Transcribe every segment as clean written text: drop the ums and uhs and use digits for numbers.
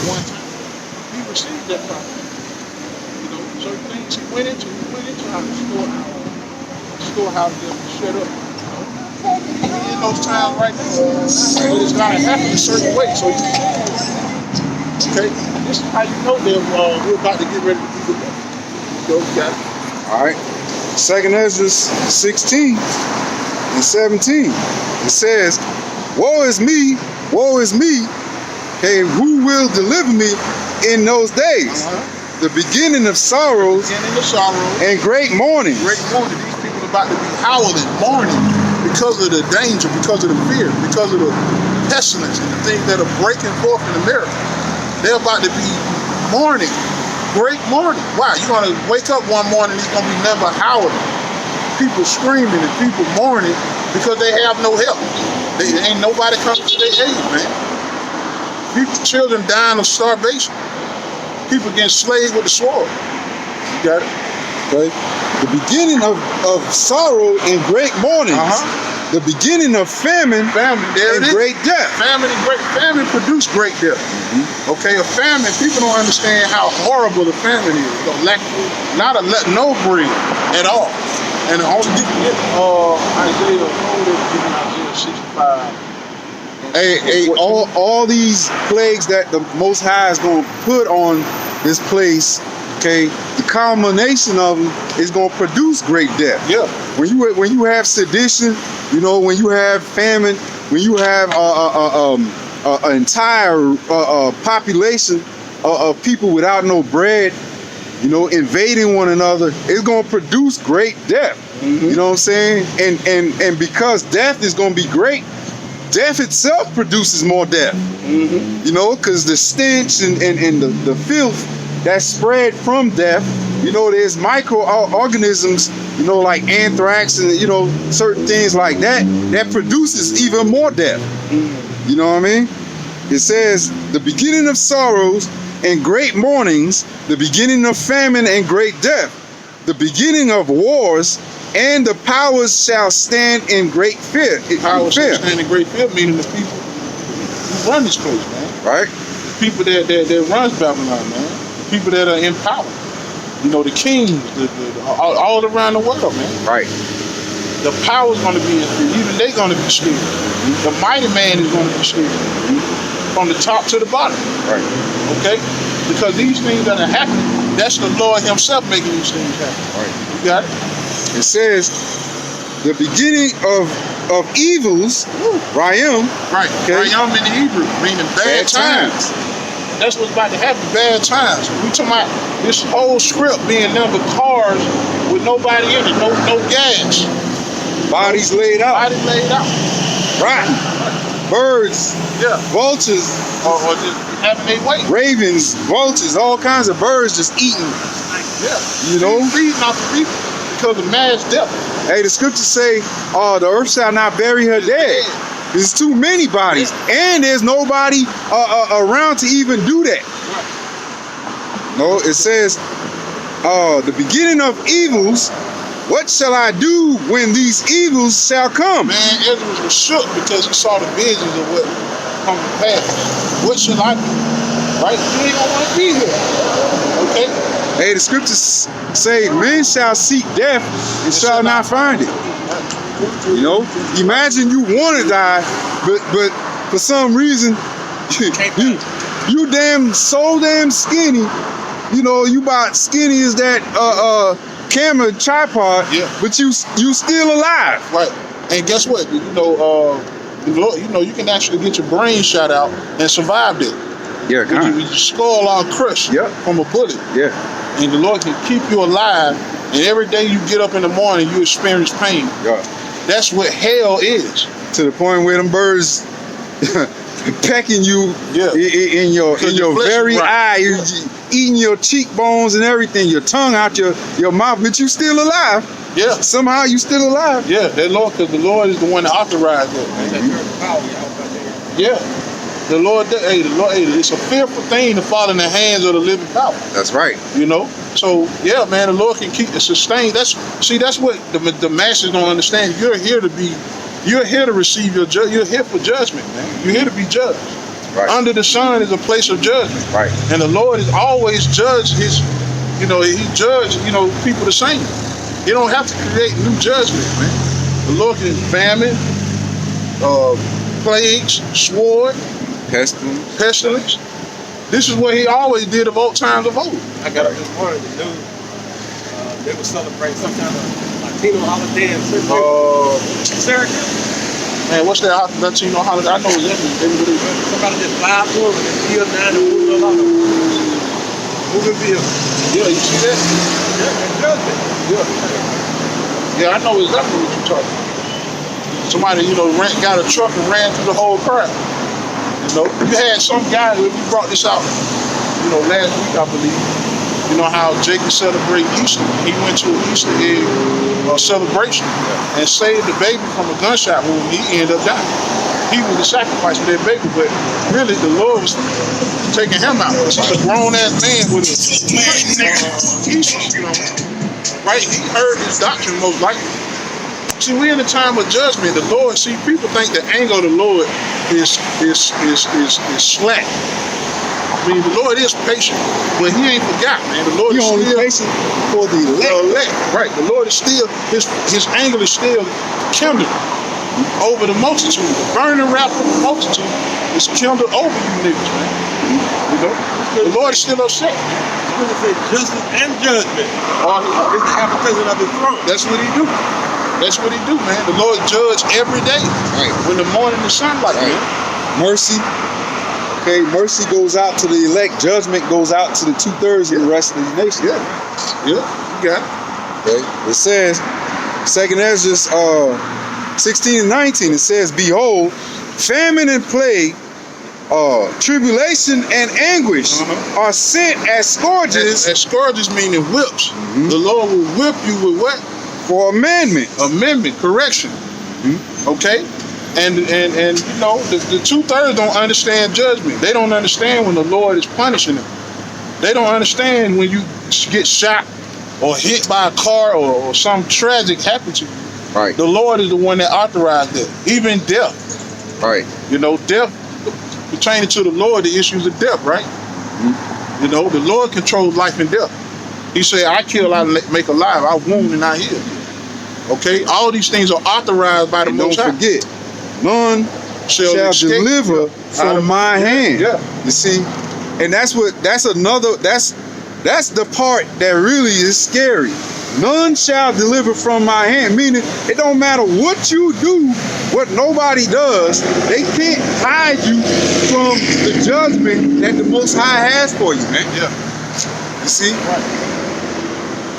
one time. He received that prophecy. You know, certain things he went into how the storehouse there was shut up. In those times right now, but it's gotta happen a certain way. So you okay, this is how you know that we're about to get ready to do the book. So you got it. All right. Second Ezra 16 and 17. It says, woe is me, okay, who will deliver me in those days? The beginning of sorrows and great mourning. Great mourning. These people are about to be howling, mourning because of the danger, because of the fear, because of the pestilence and the things that are breaking forth in America. They're about to be mourning. Great mourning. Wow, you're going to wake up one morning, it's going to be never howling. People screaming and people mourning because they have no help. Ain't nobody coming to their aid, man. People, children dying of starvation. People getting slayed with the sword. You got it? Okay. The beginning of sorrow and great mourning. The beginning of famine and great death. Famine produce great death. Okay, a famine, people don't understand how horrible the famine is. No bread at all. And only you can get Isaiah 65. All these plagues that the Most High is going to put on this place, okay, the culmination of them is going to produce great death. Yeah. When you have sedition, you know, when you have famine, when you have an entire population of people without no bread, you know, invading one another, it's going to produce great death. You know what I'm saying? And because death is going to be great, death itself produces more death. You know, because the stench and the filth that's spread from death, you know, there's microorganisms, you know, like anthrax and, you know, certain things like that, that produces even more death. You know what I mean? It says, the beginning of sorrows and great mournings, the beginning of famine and great death, the beginning of wars, and the powers shall stand in great fear. Powers shall stand in great fear, meaning the people who run this place, man. Right. The people that runs Babylon, man. The people that are in power. You know, the kings, all around the world, man. Right. The power's going to be in fear. Even they're going to be scared. The mighty man is going to be scared. From the top to the bottom. Right. Okay? Because these things that are happening, that's the Lord himself making these things happen. Right. You got it? It says, the beginning of evils, Rayam. Right. Okay. Rayam in the Hebrew, meaning bad times. That's what's about to happen, bad times. We talking about this whole script being nothing but cars with nobody in it, no gas. Bodies laid out. Bodies laid out. Rotten. Birds. Yeah. Vultures. Or just having their way. Ravens, vultures, all kinds of birds just eating. Yeah. You know? Feeding off the people because of mass death. Hey, the scriptures say, the earth shall not bury her dead. There's too many bodies, and there's nobody around to even do that. No, it says, the beginning of evils, what shall I do when these evils shall come? Man, Ezra was shook because he saw the visions of what come to pass. What shall I do? Right? You ain't gonna want to be here. Okay? Hey, the scriptures say, men shall seek death and shall not find it. You know, imagine you want to die, but for some reason you so damn skinny. You know, you about skinny as that camera tripod, but you still alive. Right. And guess what? You know, you can actually get your brain shot out and survive that. Yeah, with your skull all crushed from a bullet. Yeah. And the Lord can keep you alive, and every day you get up in the morning, you experience pain. Yeah. That's what hell is. To the point where them birds pecking you in your very eye, eating your cheekbones and everything, your tongue out your mouth, but you still alive. Yeah. Somehow you still alive. Yeah, that Lord, because the Lord is the one that authorized that. Yeah. The Lord, it's a fearful thing to fall in the hands of the living power. That's right. You know? So, yeah, man, the Lord can keep it sustained. That's what the masses don't understand. You're here to receive your judgment. You're here for judgment, man. You're here to be judged. Right. Under the sun is a place of judgment. Right. And the Lord is always judged his, he judged, people the same. He don't have to create new judgment, man. The Lord can famine, plagues, sword, pestilence. This is what he always did of old times of old. I got up this morning, the news, they were celebrating some kind of Latino holiday in Syracuse. Man, what's that Latino holiday? I know exactly. Somebody just lied to him and then killed 9 and moving vehicles. Yeah, you see that? Yeah, judgment. Yeah, I know exactly what you're talking about. Somebody, got a truck and ran through the whole crowd. You had some guy, we brought this out, last week, I believe. You know how Jacob celebrated Easter. He went to an Easter egg celebration and saved the baby from a gunshot wound. He ended up dying. He was the sacrifice for that baby, but really the Lord was taking him out. He's a grown-ass man with a Easter, right? He heard his doctrine most likely. See, we're in a time of judgment. The Lord, people think the anger of the Lord is slack. I mean, the Lord is patient, but he ain't forgot, man. The Lord is only still patient for the elect. Right. The Lord is still, his anger is still kindled over the multitude. The burning wrath of the multitude is kindled over you niggas, man. The Lord is still upset. He's going to say justice and judgment. It's the application of his throne. That's what he do. That's what he do, man. The Lord judge every day. Right. When the morning is sunlight, man. Mercy. Okay, mercy goes out to the elect. Judgment goes out to the 2/3 of the rest of the nation. Yeah, you got it. Okay, it says, 2nd Esdras 16 and 19, it says, behold, famine and plague, tribulation and anguish are sent as scourges. As scourges meaning whips. Mm-hmm. The Lord will whip you with what? For amendment. Correction. Mm-hmm. Okay? And the 2/3 don't understand judgment. They don't understand when the Lord is punishing them. They don't understand when you get shot or hit by a car or some tragic happen to you. Right. The Lord is the one that authorized that. Even death. Right. Death pertaining to the Lord, the issues of death, right? Mm-hmm. The Lord controls life and death. He said, I kill, I make alive, I wound and I heal. Okay? All these things are authorized by the Most High. Don't forget, none shall deliver from my hand. Yeah. You see? And that's the part that really is scary. None shall deliver from my hand. Meaning, it don't matter what you do, what nobody does, they can't hide you from the judgment that the Most High has for you, man. Yeah. You see? Right.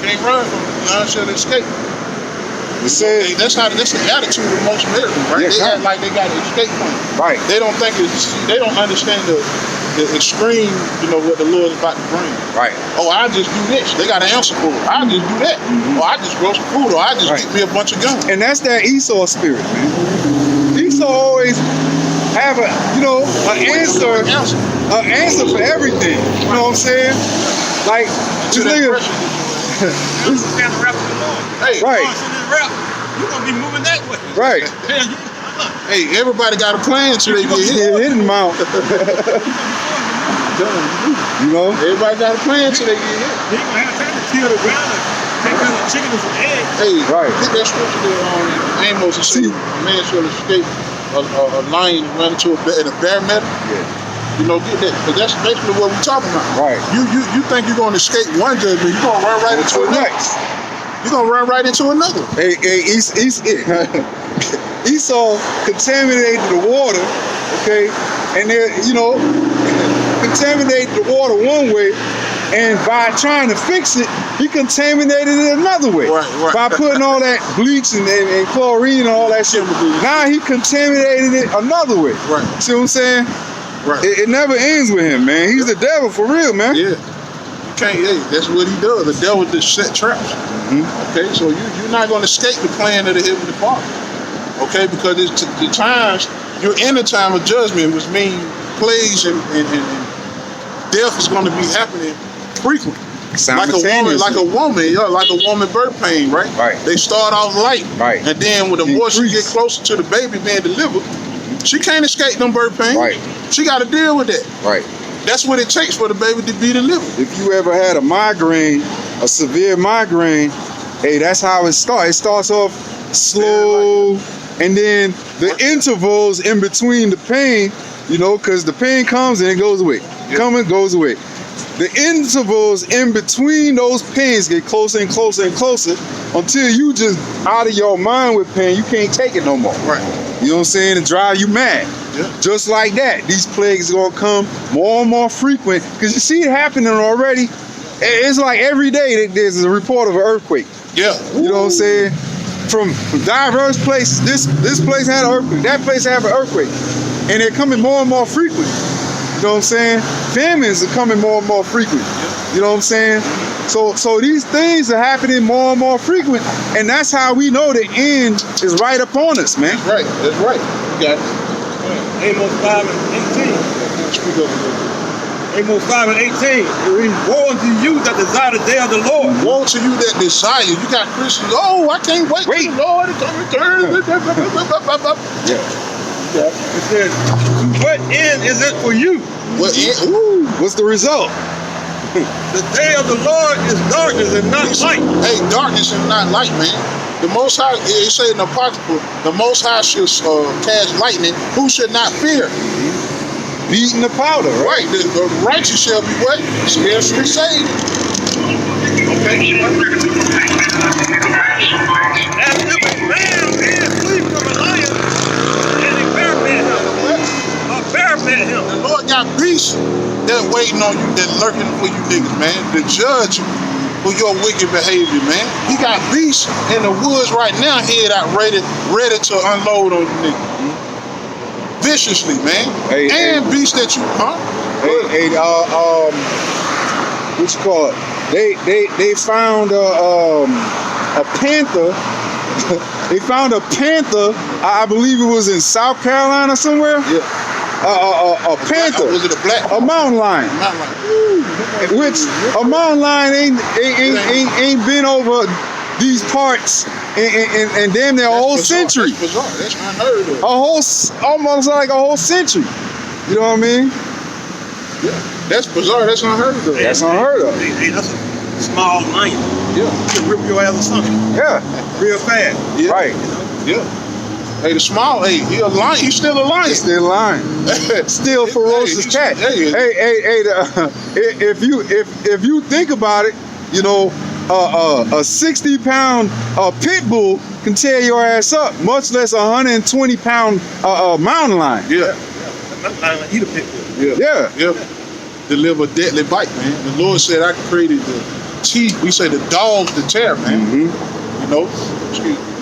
Can't run from it. None shall escape. It says, that's the attitude of most Americans, right? Yeah, they act like they got an escape plan. right. They don't understand the extreme, what the Lord is about to bring. Right. Oh, I just do this. They got an answer for it. I just do that. Or I just grow some food. Or I just get me a bunch of guns. And that's that Esau spirit, man. Esau always have an answer for everything. You know what I'm saying? Like, this nigga. Hey, right. You're going to be moving that way. Right. Hey, everybody got a plan until they get hit. Hit him out. Everybody got a plan until they get hit. He ain't going to have time to kill the ground and take out the chicken and some eggs. Hey, right. Get that scripture there on Amos and see, a man shall escape a lion and run into a bear meadow. Yeah. Get that. Because that's basically what we're talking about. Right. You think you're going to escape one judgment, you're going to run right into the next. You're going to run right into another. Hey, Esau contaminated the water, okay? And contaminated the water one way, and by trying to fix it, he contaminated it another way. Right. By putting all that bleach and chlorine and all that shit. Now he contaminated it another way. Right. See what I'm saying? Right. It never ends with him, man. He's the devil for real, man. Yeah. That's what he does. The devil just set traps. Mm-hmm. Okay, so you're not going to escape the plan of the Heavenly Father. Okay, because it's the times, you're in a time of judgment, which means plagues and death is going to be happening frequently. Like a woman birth pain, right? Right. They start off light. Right. And then when the more she get closer to the baby being delivered, She can't escape them birth pains. Right. She got to deal with that. Right. That's what it takes for the baby to be delivered. If you ever had a migraine, a severe migraine, hey, that's how it starts. It starts off slow, and then the intervals in between the pain, you know, because the pain comes and it goes away. Come and goes away. The intervals in between those pains get closer and closer and closer until you just out of your mind with pain. You can't take it no more. Right. You know what I'm saying? It drive you mad. Yeah. Just like that, these plagues are gonna come more and more frequent because you see it happening already. It's like every day there's a report of an earthquake. Yeah. You know what I'm saying? From diverse places. This place had an earthquake. That place had an earthquake, and they're coming more and more frequent. You know what I'm saying? Famines are coming more and more frequent. You know what I'm saying? So these things are happening more and more frequent, and that's how we know the end is right upon us, man. That's right. That's right. You got it. Amos 5 and 18. Speak up a little bit. Amos 5 and 18. It reads, woe unto you that desire the day of the Lord. Woe to you that desire. You got Christians. Oh, I can't wait for the Lord to come return. Yeah. It says, what end is it for you? Well, ooh. What's the result? The day of the Lord is darkness and not light. Hey, darkness and not light, man. The Most High, they say in the Apocrypha, the Most High should cast lightning. Who should not fear? Beating the powder, right? Right. The righteous shall be what? Scarcely saved. Okay. As if a man did flee from a lion, and a bear met him. A bear met him. The Lord got beasts that waiting on you, that lurking for you niggas, man. To judge you for your wicked behavior, man. He got beasts in the woods right now, head out ready to unload on you niggas. Viciously, man. And beasts that you, what you call it? They found a panther. They found a panther. I believe it was in South Carolina somewhere. Yeah. A panther. Was it a black? A mountain lion. Not like, Which a mountain lion ain't been over these parts in damn near a whole century. That's bizarre. That's unheard of. Almost like a whole century. You know what I mean? Yeah. That's bizarre. That's unheard of. That's unheard of. Hey, that's a small lion. Yeah. You can rip your ass or something Yeah. real fast. Yeah. Right. Yeah. Hey, the small, hey, he a lion. He's still a lion. Still lying. Still ferocious cat. Hey, If you think about it, you know, a 60-pound pit bull can tear your ass up, much less a 120-pound mountain lion. Yeah. That lion like eat a pit bull. Yeah. Deliver deadly bite, man. The Lord said I created the teeth. We say the dogs to tear, man. Mm-hmm. You know,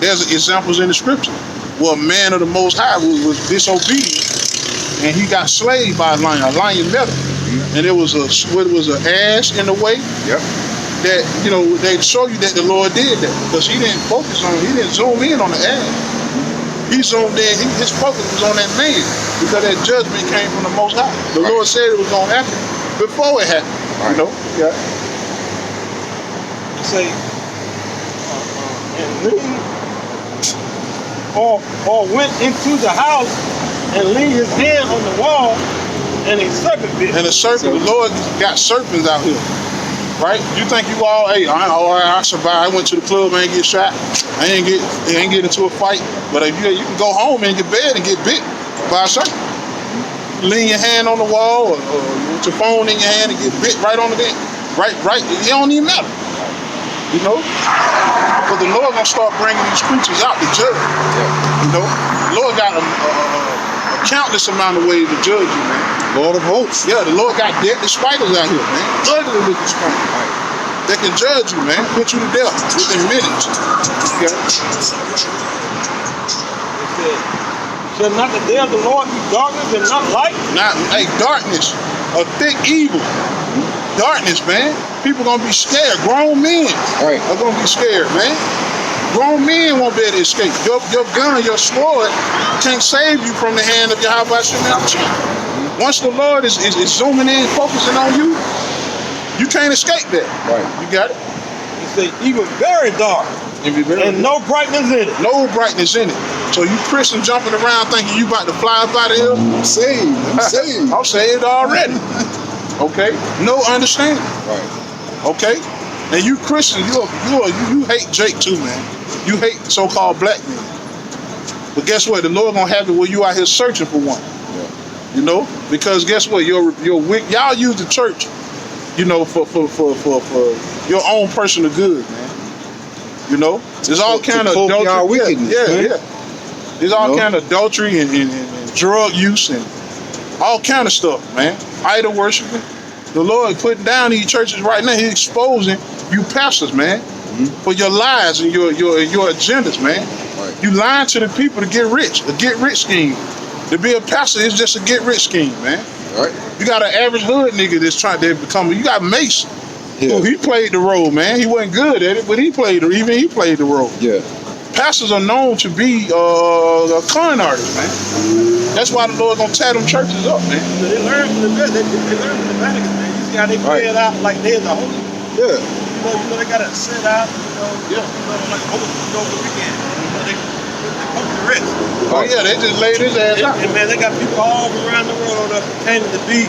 there's examples in the scripture where a man of the Most High was disobedient, and he got slayed by a lion. A lion met him, and it was an ass in the way. Yep. That, you know, they show you that the Lord did that because he didn't zoom in on the ass. He zoomed in. His focus was on that man because that judgment came from the Most High. The Lord said it was going to happen before it happened. Right. You know. Yeah. You say, and lean, or went into the house and leaned his hand on the wall, and a serpent bit. And the serpent, the Lord got serpents out here. Right? You think you all, hey, I survived. I went to the club, I ain't get shot. I ain't get into a fight. But if you can go home and get bed and get bit by a serpent. Lean your hand on the wall or with your phone in your hand and get bit right on the bed. Right. It don't even matter. You know? But the Lord gonna start bringing these creatures out to judge. You know? The Lord got a countless amount of ways to judge you, man. Lord of hosts. Yeah, the Lord got deadly spiders out here, man. Ugly looking spiders. Right. They can judge you, man. Put you to death within minutes. Yeah. Shall not the day of the Lord be darkness and not light? Darkness, a thick evil. Darkness, man. People gonna be scared. Grown men are gonna be scared, man. Grown men won't be able to escape. Your gun, your sword can't save you from the hand of your Habashim. Once the Lord is zooming in, focusing on you, you can't escape that. Right. You got it? He said, even very dark, and no brightness in it. No brightness in it. So you Christian jumping around thinking you about to fly up out of here? I'm saved. I'm saved. I'm saved already. Okay? No understanding. Right. Okay? And you Christian, you hate Jake too, man. You hate so-called black men. But guess what? The Lord gonna have it where you out here searching for one. Yeah. You know? Because guess what? Your y'all use the church, you know, for your own personal good, man. You know? There's all kind of adultery. Wickedness, Yeah. There's all kind of adultery and drug use and all kind of stuff, man. Idol worshiping. The Lord putting down these churches right now. He's exposing you pastors, man, for your lies and your agendas, man. Right. You lying to the people to get rich, a get rich scheme. To be a pastor is just a get rich scheme, man. Right. You got an average hood nigga that's trying to become. You got Mace. Yeah. Who he played the role, man. He wasn't good at it, but he played the role. Yeah. Pastors are known to be a con artist, man. That's why the Lord gonna tear them churches up, man. They learn from the best. They learn from the Vatican, man. You see how they play it out like they're the holy. Yeah. You know they gotta sit out. Yeah. Like over the weekend. They pump the rest. Oh yeah, they just laid his ass out. And man, they got people all around the world that pretending to be,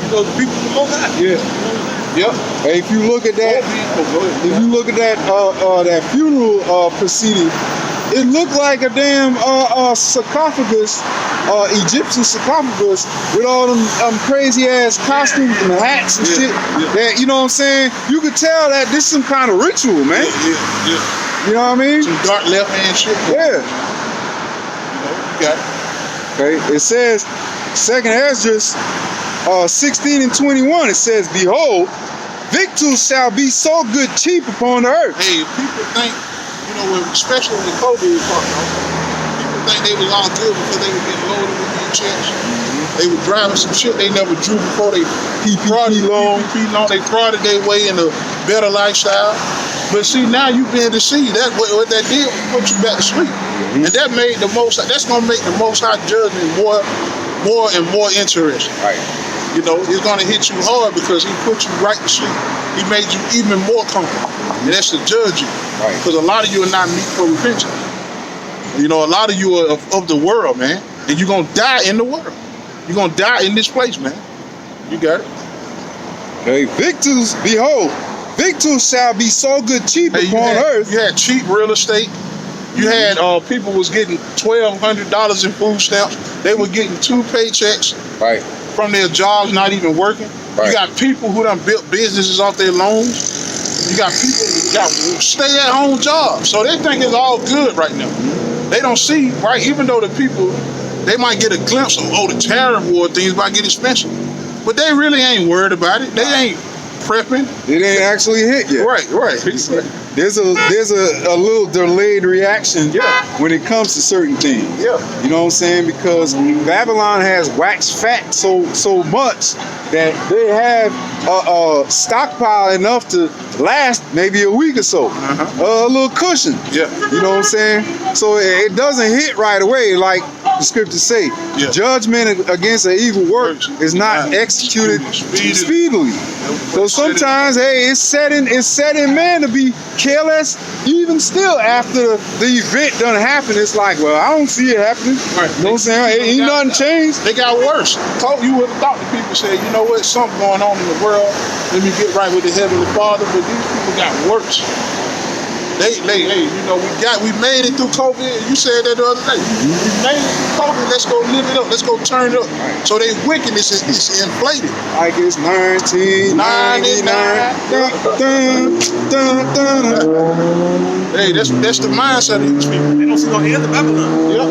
the people of the Most High. Yeah. Yep. Hey, if you look at that, that funeral proceeding, it looked like a damn sarcophagus, Egyptian sarcophagus with all them crazy ass costumes and hats and shit. Yeah. That, you know what I'm saying? You could tell that this is some kind of ritual, man. Yeah. You know what I mean? Some dark left hand shit. Yeah. You got it. Okay. It says, 2nd Esdras 16 and 21. It says, "Behold, victuals shall be so good cheap upon the earth." Hey, if people think, especially when COVID was talking, people think they was all good because they were getting loaded with their checks. They were driving some shit they never drew before. They PPP loan. They frauded their way in a better lifestyle. But see, now you being deceived. That what that did was put you back to sleep, and that made that's gonna make the Most High judgment more and more interesting. Right. It's gonna hit you hard because he put you right to sleep. He made you even more comfortable, and that's to judge you. Right. Because a lot of you are not meet for repentance. A lot of you are of the world, man, and you're gonna die in the world. You're gonna die in this place, man. You got it. Hey, victuals, behold, victuals shall be so good cheap upon earth. You had cheap real estate. You had people was getting $1,200 in food stamps. They were getting 2 paychecks. Right. From their jobs, not even working. Right. You got people who done built businesses off their loans. You got people who got stay-at-home jobs. So they think it's all good right now. They don't see, right, even though the people, they might get a glimpse of, the tariff war things about getting expensive. But they really ain't worried about it. They ain't prepping. It ain't actually hit yet. Right. There's a little delayed reaction when it comes to certain things. Yeah. You know what I'm saying? Because Babylon has waxed fat so much that they have a stockpile enough to last maybe a week or so. A little cushion. Yeah. You know what I'm saying? So it doesn't hit right away like the scriptures say. Yeah. Judgment against an evil work is not executed speedily. So sometimes, hey, it's set in man to be careless. Even still, after the event done happen, it's like, well, I don't see it happening. Right. You know what I'm saying? Ain't nothing changed. They got worse. You would have thought the people said, you know what, something going on in the world. Let me get right with the Heavenly Father. But these people got worse. Hey, we made it through COVID. You said that the other day. We made it through COVID. Let's go live it up. Let's go turn it up. So their wickedness is inflated. Like it's 1999. Hey, that's the mindset of these people. They don't see no end to Babylon. Yeah.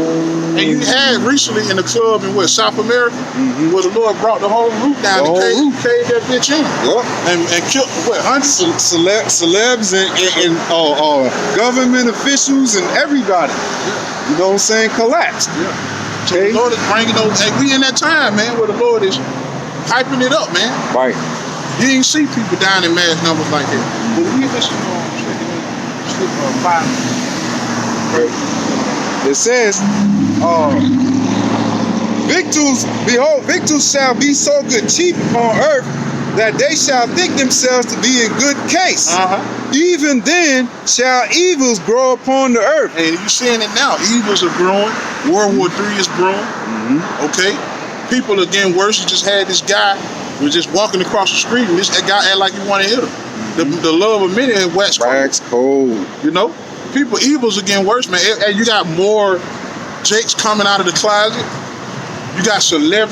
And you had recently in the club in South America, where the Lord brought the whole root down and caved that bitch in. Yep. And killed hundreds of celebs and government officials and everybody. You know what I'm saying? Collapsed. Yeah. So the Lord is bringing those. Hey, we in that time, man, where the Lord is hyping it up, man. Right. You ain't see people dying in mass numbers like that. But we listen to five. It says, victuals, behold, victuals shall be so good cheap upon earth that they shall think themselves to be in good case. Even then shall evils grow upon the earth. And you're seeing it now. Evils are growing. World War III is growing. Okay? People are getting worse. You just had this guy who was just walking across the street, and this guy act like he want to hit him. The love of many is wax cold. You know? People, evils are getting worse, man. And you got more Jakes coming out of the closet. You got celebrities